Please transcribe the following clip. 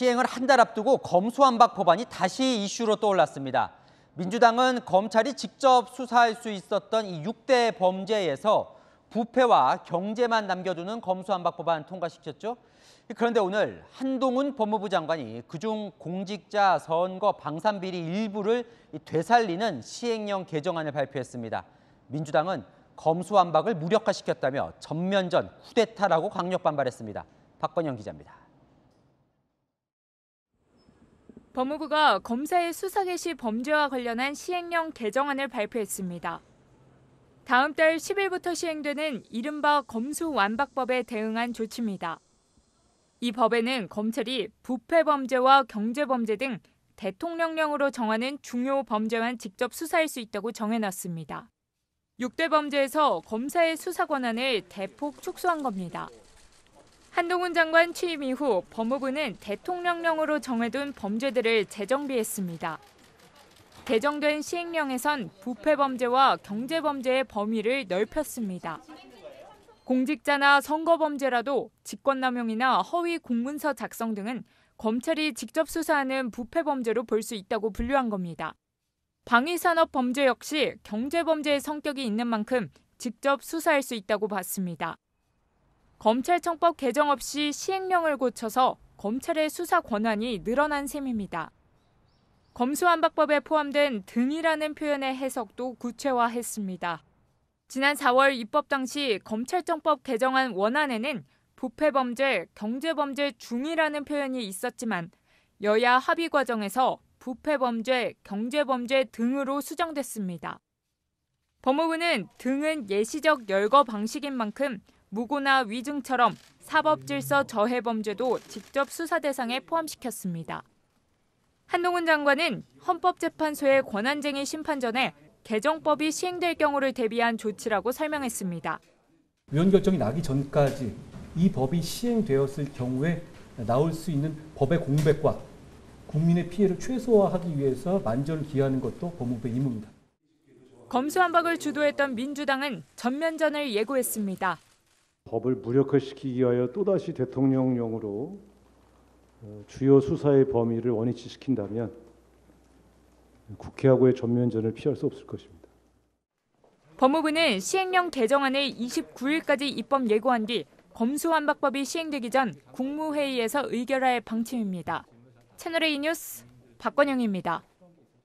시행을 한 달 앞두고 검수완박 법안이 다시 이슈로 떠올랐습니다. 민주당은 검찰이 직접 수사할 수 있었던 이 6대 범죄에서 부패와 경제만 남겨두는 검수완박 법안 통과시켰죠. 그런데 오늘 한동훈 법무부 장관이 그중 공직자 선거 방산비리 일부를 되살리는 시행령 개정안을 발표했습니다. 민주당은 검수완박을 무력화시켰다며 전면전 쿠데타라고 강력 반발했습니다. 박건영 기자입니다. 법무부가 검사의 수사 개시 범죄와 관련한 시행령 개정안을 발표했습니다. 다음 달 10일부터 시행되는 이른바 검수완박법에 대응한 조치입니다. 이 법에는 검찰이 부패 범죄와 경제 범죄 등 대통령령으로 정하는 중요 범죄만 직접 수사할 수 있다고 정해놨습니다. 6대 범죄에서 검사의 수사 권한을 대폭 축소한 겁니다. 한동훈 장관 취임 이후 법무부는 대통령령으로 정해둔 범죄들을 재정비했습니다. 개정된 시행령에선 부패 범죄와 경제 범죄의 범위를 넓혔습니다. 공직자나 선거 범죄라도 직권남용이나 허위 공문서 작성 등은 검찰이 직접 수사하는 부패 범죄로 볼 수 있다고 분류한 겁니다. 방위산업 범죄 역시 경제 범죄의 성격이 있는 만큼 직접 수사할 수 있다고 봤습니다. 검찰청법 개정 없이 시행령을 고쳐서 검찰의 수사 권한이 늘어난 셈입니다. 검수완박법에 포함된 등이라는 표현의 해석도 구체화했습니다. 지난 4월 입법 당시 검찰청법 개정안 원안에는 부패범죄, 경제범죄 중이라는 표현이 있었지만 여야 합의 과정에서 부패범죄, 경제범죄 등으로 수정됐습니다. 법무부는 등은 예시적 열거 방식인 만큼 무고나 위증처럼 사법질서 저해 범죄도 직접 수사 대상에 포함시켰습니다. 한동훈 장관은 헌법재판소의 권한쟁의 심판전에 개정법이 시행될 경우를 대비한 조치라고 설명했습니다. 위헌 결정이 나기 전까지 이 법이 시행되었을 경우에 나올 수 있는 법의 공백과 국민의 피해를 최소화하기 위해서 만전을 기하는 것도 법무부의 임무입니다. 검수완박을 주도했던 민주당은 전면전을 예고했습니다. 법을 무력화시키기 위하여 또다시 대통령령으로 주요 수사의 범위를 원위치시킨다면 국회하고의 전면전을 피할 수 없을 것입니다. 법무부는 시행령 개정안을 29일까지 입법 예고한 뒤 검수완박법이 시행되기 전 국무회의에서 의결할 방침입니다. 채널A 뉴스 박건영입니다.